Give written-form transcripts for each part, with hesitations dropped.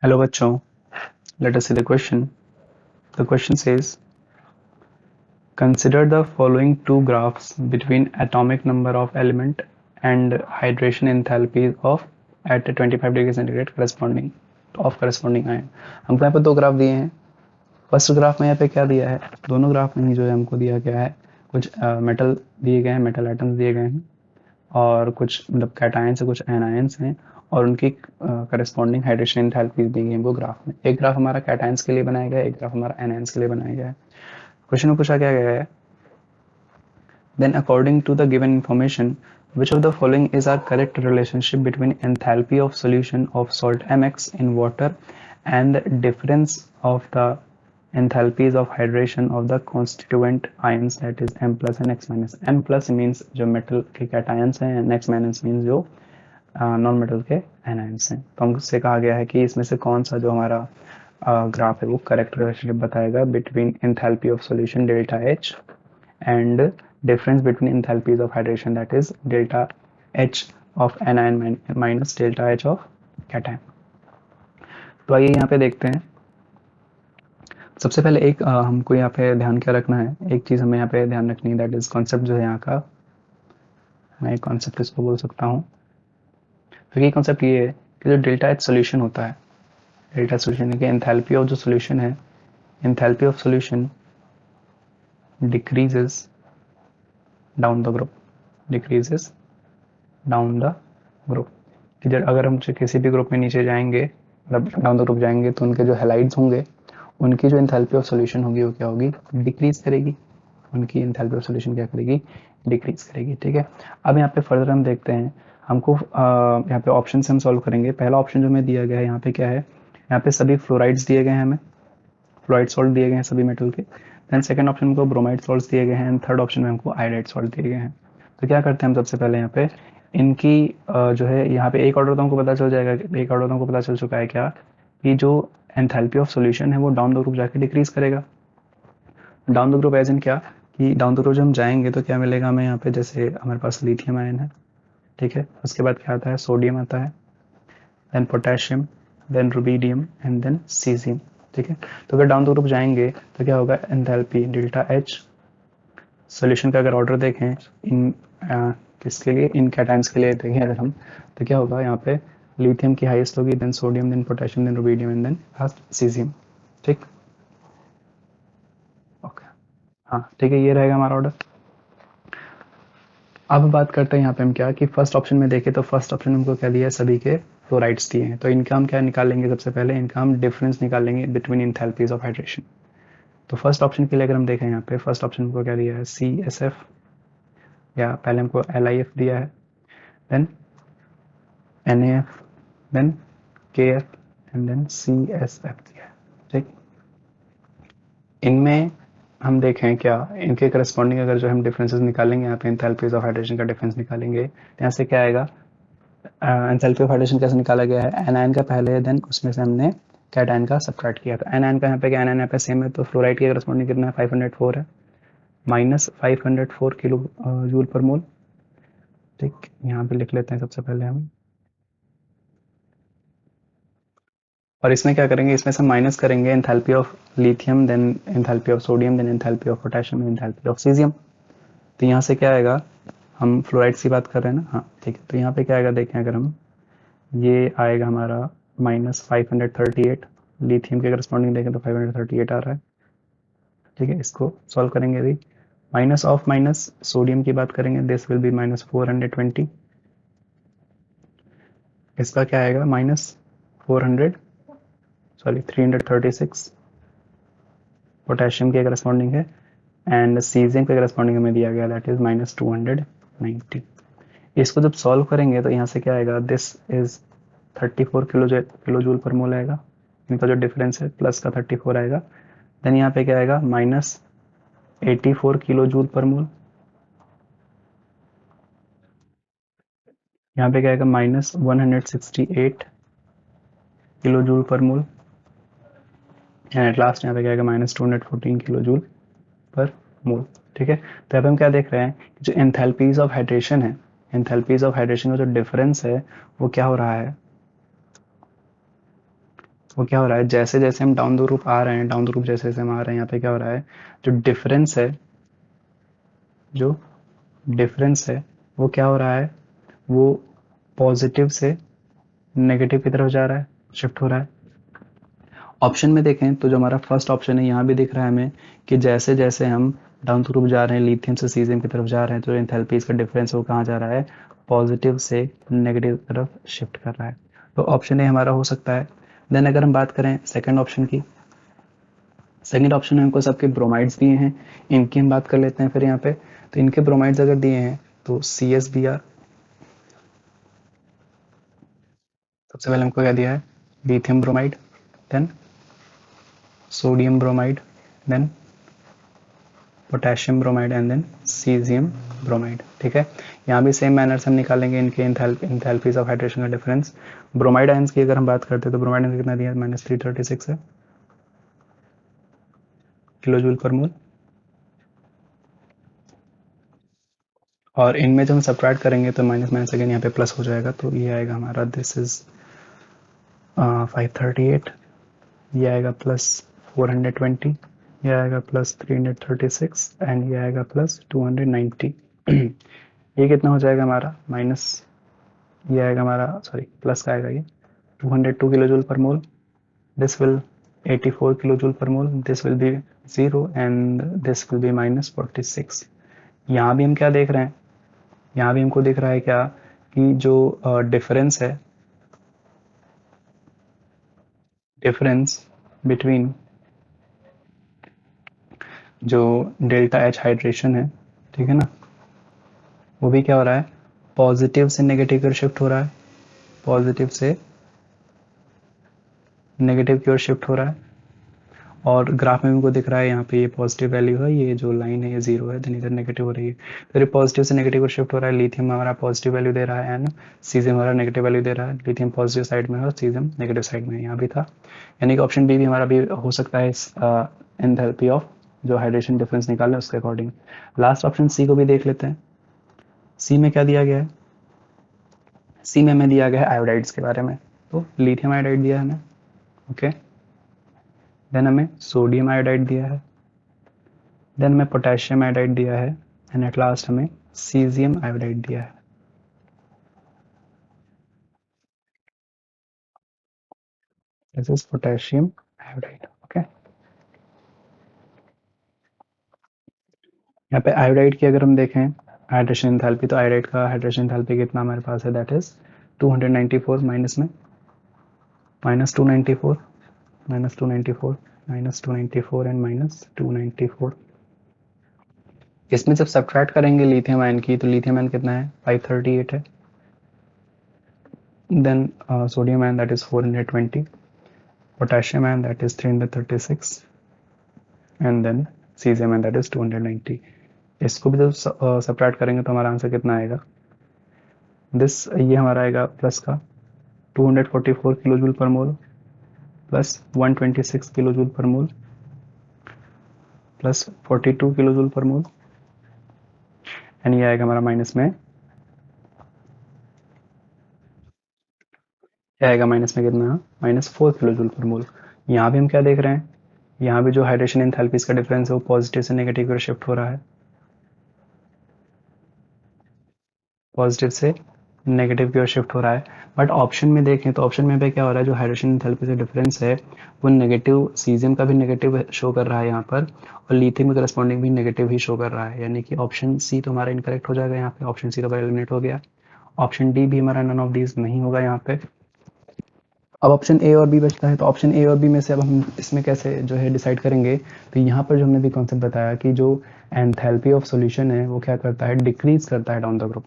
Hello bachcho, let us see the question. The question says, consider the following two graphs between atomic number of element and hydration enthalpy of at 25 degree centigrade corresponding ion. हमको यहाँ पे दो graph दिए हैं. First graph में यहाँ पे क्या दिया है, दोनों ग्राफ में ही जो है हमको दिया गया है कुछ मेटल दिए गए हैं, मेटल एटम्स दिए गए हैं और कुछ मतलब कैटायंस है, कुछ एनायंस हैं और उनकी करस्पॉन्डिंग हाइड्रेशन एंथैल्पीज दी गई है वो ग्राफ में. एक ग्राफ हमारा कैटायंस के लिए बनाया गया है, एक ग्राफ हमारा एनायंस के लिए बनाया गया है. क्वेश्चन में पूछा क्या गया है, then according to the given information which of the following is our correct relationship between enthalpy of solution of salt mx in water and the difference of the enthalpies of hydration of the constituent ions that is m plus and x minus. m plus means जो metal के cations हैं and x minus means जो non metal के anions हैं. तो हमसे कहा गया है कि इसमें से कौन सा जो हमारा ग्राफ है वो करेक्ट रिलेशनशिप बताएगा between enthalpy of solution delta H and difference between enthalpies of hydration that is delta H of anion minus delta H of cation. तो आइए यहाँ पे देखते हैं. सबसे पहले एक हमको यहाँ पे ध्यान क्या रखना है, एक चीज़ हमें यहाँ पे ध्यान रखनी है, दैट इज कॉन्सेप्ट जो है यहाँ का, मैं एक कॉन्सेप्ट इसको बोल सकता हूँ. तो ये कॉन्सेप्ट ये है कि जो डेल्टा एच सोल्यूशन होता है, डेल्टा सोल्यूशन है कि एंथैल्पी ऑफ जो सोल्यूशन है, enthalpy of solution decreases down the group, decreases down the group. कि जब अगर हम किसी भी ग्रुप में नीचे जाएंगे, मतलब डाउन द ग्रुप जाएंगे, तो उनके जो हैलाइड्स होंगे उनकी जो एंथैल्पी ऑफ सोल्यूशन होगी वो क्या होगी, डिक्रीज करेगी. उनकी एंथैल्पी ऑफ सोल्यूशन क्या करेगी, डिक्रीज करेगी. ठीक है. अब यहाँ पे फर्दर हम देखते हैं, हमको यहाँ पे ऑप्शन से हम सॉल्व करेंगे. पहला ऑप्शन जो हमें दिया गया है यहाँ पे क्या है, यहाँ पे सभी फ्लोराइड्स दिए गए हैं, हमें फ्लोराइड सॉल्ट दिए गए हैं सभी मेटल के. देन सेकंड ऑप्शन में ब्रोमाइड सॉल्ट्स दिए गए हैं एंड थर्ड ऑप्शन में हमको आयोडाइड सॉल्ट दिए गए हैं. तो क्या करते हैं हम, सबसे पहले यहाँ पे इनकी जो है यहाँ पे एक ऑर्डर तो हमको पता चल जाएगा, एक ऑर्डर तो हमको पता चल चुका है क्या, कि जो एंथैल्पी ऑफ सॉल्यूशन है वो डाउन द ग्रुप जाके डिक्रीज करेगा. Down the group as in क्या, कि डाउन द ग्रुप जब हम जाएंगे तो क्या मिलेगा हमें यहाँ पे, जैसे हमारे पास लिथियम आयन है, ठीक है, उसके बाद क्या आता है, सोडियम आता है, then potassium, then rubidium and then caesium. ठीक है. तो अगर डाउन द ग्रुप जाएंगे तो क्या होगा, एंथैल्पी डेल्टा एच सॉल्यूशन का अगर ऑर्डर देखें इन किसके लिए, इन कैटायंस के लिए देखें अगर हम, तो क्या होगा यहाँ पे, लिथियम की हाईएस्ट होगी, then sodium, then potassium, then rubidium and then last caesium. ठीक. ओके. हाँ ठीक है, ये रहेगा हमारा ऑर्डर. अब बात करते हैं यहाँ पे हम क्या, कि फर्स्ट ऑप्शन में देखें तो फर्स्ट ऑप्शन में हमको क्या दिया है, सभी के फ्लोराइड्स दिए हैं. तो इनका हम क्या निकालेंगे, सबसे पहले इनका हम डिफरेंस निकालेंगे बिटवीन एंथैल्पीज ऑफ हाइड्रेशन. तो फर्स्ट ऑप्शन के लिए अगर हम देखें यहाँ पे, फर्स्ट ऑप्शन को क्या दिया है, CSF, या पहले हमको LiF दिया है, then NaF, then KF and then CSF दिया है. ठीक. इनमें हम देखें क्या, इनके करस्पॉन्डिंग अगर जो हम डिफरेंसेस निकालेंगे यहाँ पे, एंथैल्पीज ऑफ हाइड्रेशन का डिफरेंस निकालेंगे, तो यहाँ से क्या आएगा, एंथैल्पी ऑफ हाइड्रेशन कैसे निकाला गया है, एनायन का पहले, देन उसमें से हमने कैटायन का सबट्रैक्ट किया. तो एनायन का यहाँ पे क्या, एनायन यहाँ पे सेम है, तो फ्लोराइड के करस्पॉन्डिंग कितना है, 504 है, माइनस 504 किलो जूल पर मोल. ठीक. यहाँ पे लिख लेते हैं सबसे पहले हम, और इसमें क्या करेंगे, इसमें से माइनस करेंगे enthalpy of lithium, then enthalpy of sodium, then enthalpy of potassium, enthalpy of caesium. तो यहाँ से क्या आएगा, हम फ्लोराइड की बात कर रहे हैं ना, हाँ ठीक है. तो यहाँ पे क्या आएगा, देखें अगर हम, ये आएगा हमारा माइनस 538, लिथियम के करस्पॉन्डिंग देखें तो 538 आ रहा है. ठीक है. इसको सॉल्व करेंगे अभी, माइनस ऑफ माइनस सोडियम की बात करेंगे, दिस विल बी माइनस 420, इसका क्या आएगा, माइनस 336, पोटेशियम के करस्पॉन्डिंग है, एंड सीजियम के करस्पॉन्डिंग हमें दिया गया, दैट इज माइनस 290. इसको जब सॉल्व करेंगे तो यहाँ से क्या आएगा, दिस इज 34 किलो जूल पर मोल आएगा, इनका जो डिफरेंस है प्लस का 34 आएगा. देन यहाँ पे क्या आएगा, माइनस 84 किलो जूल पर मोल, यहाँ पे क्या आएगा, माइनस 168 किलो जूल पर मोल, एंड एट लास्ट यहाँ पे क्या आएगा, माइनस 214 किलो जूल पर मोल. ठीक है. तो अब हम क्या देख रहे हैं, जो एंथैल्पीज ऑफ हाइड्रेशन है, एंथैल्पीज ऑफ हाइड्रेशन का जो डिफरेंस है वो क्या हो रहा है, वो क्या हो रहा है, जैसे जैसे हम डाउन द ग्रुप आ रहे हैं, डाउन द ग्रुप जैसे जैसे हम आ रहे हैं, यहाँ पे क्या हो रहा है, जो डिफरेंस है, जो डिफरेंस है वो क्या हो रहा है, वो पॉजिटिव से नेगेटिव की तरफ जा रहा है, शिफ्ट हो रहा है। ऑप्शन में देखें तो जो हमारा फर्स्ट ऑप्शन है यहाँ भी दिख रहा है हमें कि जैसे जैसे हम डाउन द ग्रुप जा रहे हैं, लिथियम से सीजियम की तरफ जा रहे हैं, तो एंथैल्पीज का डिफरेंस वो कहाँ जा रहा है, पॉजिटिव से नेगेटिव की तरफ शिफ्ट कर रहा है। तो ऑप्शन ए हमारा हो सकता है। देन अगर हम बात करें सेकंड ऑप्शन की, सेकंड ऑप्शन में हमको सबके ब्रोमाइड्स दिए हैं, इनकी हम बात कर लेते हैं फिर यहाँ पे। तो इनके ब्रोमाइड्स अगर दिए हैं तो CsBr, सबसे पहले हमको क्या दिया है, lithium bromide, then sodium bromide, then potassium bromide and then caesium bromide. ठीक है, यहाँ भी सेम मैनर से हम निकालेंगे इनके इंथैल्पीज ऑफ हाइड्रेशन का डिफरेंस। ब्रोमाइड आयंस की अगर हम बात करते हैं तो ब्रोमाइड आयंस कितना दिया है, -336 है किलो जूल पर मोल। और इनमें जब हम सब्ट्रैक्ट करेंगे तो माइनस माइनस अगेन यहाँ पे प्लस हो जाएगा, तो ये आएगा हमारा, दिस इज 538, ये आएगा +420, ये आएगा +336 एंड ये आएगा +290। ये कितना हो जाएगा हमारा, माइनस, ये आएगा हमारा, सॉरी प्लस का आएगा ये 202 किलो जूल पर मोल, दिस विल 84 किलो जूल पर मोल, this will be 0 and this will be -46। यहाँ भी हम क्या देख रहे हैं, यहाँ भी हमको दिख रहा है क्या, कि जो डिफरेंस है, डिफरेंस बिटवीन जो डेल्टा एच हाइड्रेशन है, ठीक है ना, वो भी क्या हो रहा है, पॉजिटिव से नेगेटिव की ओर शिफ्ट हो रहा है, पॉजिटिव से नेगेटिव की ओर शिफ्ट हो रहा है। और ग्राफ में हमको दिख रहा है यहाँ पे ये पॉजिटिव वैल्यू है, ये जो लाइन है ये 0 है, देन इधर नेगेटिव हो रही है, तो ये पॉजिटिव से नेगेटिव को शिफ्ट हो रहा है। लिथियम हमारा पॉजिटिव वैल्यू दे रहा है एंड सीजियम हमारा नेगेटिव वैल्यू दे रहा है। लिथियम पॉजिटिव साइड में है और सीजियम नेगेटिव साइड में, यहाँ भी था, यानी कि ऑप्शन बी भी हमारा भी हो सकता है इस एंथैल्पी ऑफ जो हाइड्रेशन डिफरेंस निकालना उसके अकॉर्डिंग। लास्ट ऑप्शन सी को भी देख लेते हैं। सी में क्या दिया गया है, सी में हमें दिया गया है आयोडाइड्स के बारे में, तो लिथियम आयोडाइड दिया है हमें, ओके, देन हमें सोडियम आयोडाइड दिया है, देन हमें पोटेशियम आयोडाइड दिया है एंड एट लास्ट हमें सीजियम आयोडाइड दिया है। This is potassium iodide, okay. यहाँ पे आयोडाइड की अगर हम देखें हाइड्रेशन एंथैल्पी, तो आयोडाइड का हाइड्रेशन एंथैल्पी कितना हमारे पास है, दैट इज 294 माइनस में -294, -294, -294 एंड -294। इसमें जब सब्ट्रैक्ट करेंगे लिथियम आयन की, तो लिथियम आयन कितना है, 538 है, then sodium ion that is 420, potassium ion that is 336 and then cesium ion that is 290। इसको भी जब सब्ट्रैक्ट करेंगे तो हमारा आंसर कितना आएगा, दिस ये हमारा आएगा प्लस का 244 किलो जूल पर मोल प्लस 126 किलो जूल पर मोल प्लस 42 किलो जूल पर मोल एंड ये आएगा हमारा माइनस में, ये आएगा माइनस में कितना, -4 किलो जूल पर मोल। यहाँ भी हम क्या देख रहे हैं, यहाँ भी जो हाइड्रेशन एंथैल्पीज का डिफरेंस है वो पॉजिटिव से नेगेटिव की शिफ्ट हो रहा है, पॉजिटिव से नेगेटिव की ओर शिफ्ट हो रहा है। बट ऑप्शन में देखें तो ऑप्शन में पे क्या हो रहा है, जो हाइड्रेशन एंथैल्पी से डिफरेंस है वो नेगेटिव, सीजियम का भी नेगेटिव शो कर रहा है यहाँ पर, और लिथियम के करस्पॉन्डिंग भी नेगेटिव ही शो कर रहा है, यानी कि ऑप्शन सी तो हमारा इनकरेक्ट हो जाएगा यहाँ पे, ऑप्शन सी तो एलिमिनेट हो गया। ऑप्शन डी भी हमारा नन ऑफ दीज नहीं होगा यहाँ पे। अब ऑप्शन ए और बी बचता है, तो ऑप्शन ए और बी में से अब हम इसमें कैसे जो है डिसाइड करेंगे, तो यहाँ पर जो हमने भी कॉन्सेप्ट बताया कि जो एंथैल्पी ऑफ सॉल्यूशन है वो क्या करता है, डिक्रीज करता है down the group.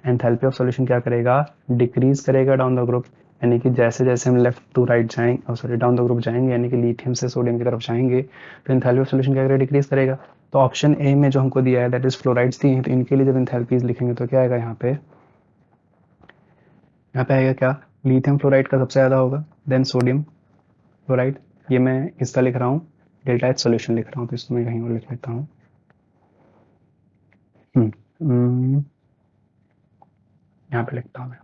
Enthalpy of solution क्या करेगा, डिक्रीज करेगा डाउन द ग्रुप, यानी कि जैसे जैसे हम लेफ्ट टू राइट जाएंगे, सॉरी डाउन द ग्रुप जाएंगे, यानी कि लिथियम से सोडियम की तरफ जाएंगे, तो एंथैल्पी ऑफ सॉल्यूशन क्या करेगा, डिक्रीज करेगा। तो ऑप्शन ए में जो हमको दिया है दैट इज फ्लोराइड्स दिए हैं, तो इनके लिए जब एंथैल्पीज लिखेंगे तो क्या आएगा यहाँ पे, यहाँ पे आएगा क्या, लिथियम फ्लोराइड का सबसे ज़्यादा होगा, देन सोडियम फ्लोराइड। ये मैं इसका लिख रहा हूँ, डेल्टा एच सोल्यूशन लिख रहा हूँ, तो इसको मैं कहीं और लिख लेता हूँ। यहाँ पे लिखता हूँ मैं।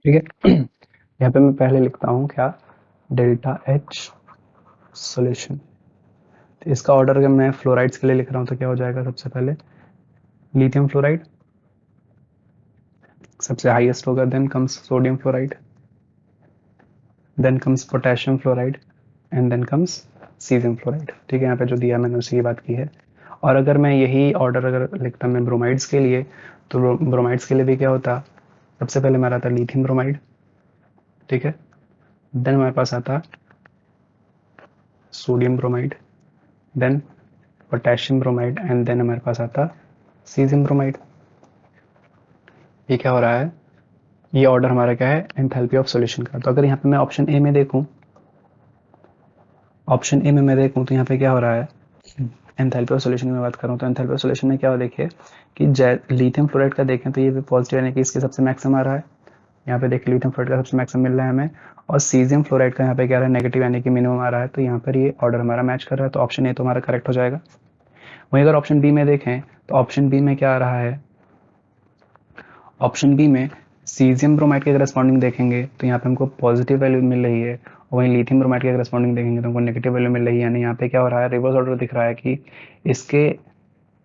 ठीक है। यहाँ पे मैं पहले लिखता हूँ क्या, डेल्टा एच सोल्यूशन। तो इसका ऑर्डर अगर मैं फ्लोराइड्स के लिए लिख रहा हूँ तो क्या हो जाएगा, सबसे पहले लिथियम फ्लोराइड सबसे हाईएस्ट होगा, then comes sodium fluoride, then comes potassium fluoride and then comes caesium fluoride. ठीक है, यहाँ पे जो दिया मैंने उसी की बात की है। और अगर मैं यही ऑर्डर अगर लिखता मैं ब्रोमाइड्स के लिए, तो ब्रोमाइड्स के लिए भी क्या होता, सबसे पहले हमारा आता लिथियम ब्रोमाइड, ठीक है, देन हमारे पास आता sodium bromide, then potassium bromide and then हमारे पास आता सीजियम ब्रोमाइड। ये क्या हो रहा है, ये ऑर्डर हमारा क्या है, एंथैल्पी ऑफ सॉल्यूशन का। तो अगर यहाँ पे मैं ऑप्शन ए में देखूं, ऑप्शन ए में मैं देखूं तो यहाँ पे क्या हो रहा है, एंथैल्पी ऑफ सॉल्यूशन की मैं बात कर रहा हूँ तो एंथैल्पी ऑफ सॉल्यूशन में क्या हो, देखिए कि लिथियम फ्लोराइड का देखें तो ये भी पॉजिटिव यानी कि इसके सबसे मैक्सिमम आ रहा है। यहाँ पे देखिए लिथियम फ्लोराइड का सबसे मैक्सिमम मिल रहा है हमें, और सीजियम फ्लोराइड का यहाँ पे क्या रहा है, नेगेटिव यानी कि मिनिमम आ रहा है। तो यहाँ पर ये ऑर्डर हमारा मैच कर रहा है, तो ऑप्शन ए तो हमारा करेक्ट हो जाएगा। वहीं अगर ऑप्शन बी में देखें तो ऑप्शन बी में क्या आ रहा है, ऑप्शन बी में सीजियम ब्रोमाइड के करस्पॉन्डिंग देखेंगे तो यहाँ पे हमको पॉजिटिव वैल्यू मिल रही है, और वहीं लिथियम ब्रोमाइड के करस्पॉन्डिंग देखेंगे तो हमको नेगेटिव वैल्यू मिल रही है। यानी यहाँ पे क्या हो रहा है, रिवर्स ऑर्डर दिख रहा है कि इसके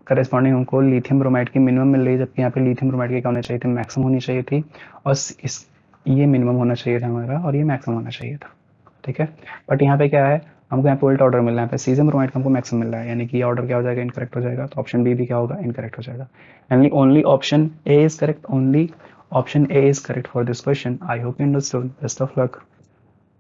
करस्पॉन्डिंग हमको लिथियम ब्रोमाइड की मिनिमम मिल रही है, जबकि यहाँ पे लिथियम ब्रोमाइड की क्या होनी चाहिए थी, मैक्सिमम होनी चाहिए थी, और इस ये मिनिमम होना चाहिए था हमारा और ये मैक्सिमम होना चाहिए था। ठीक है, बट यहाँ पे क्या है, हमको यहाँ पे उल्टा ऑर्डर मिल रहा है, यहाँ पे सीजियम ब्रोमाइड का हमको मैक्सिमम मिल रहा है, यानी कि ये ऑर्डर क्या हो जाएगा, इनकरेक्ट हो जाएगा। तो ऑप्शन बी भी क्या होगा, इनकरेक्ट हो जाएगा। यानी only option A is correct, only option A is correct for this question. I hope you understood, best of luck.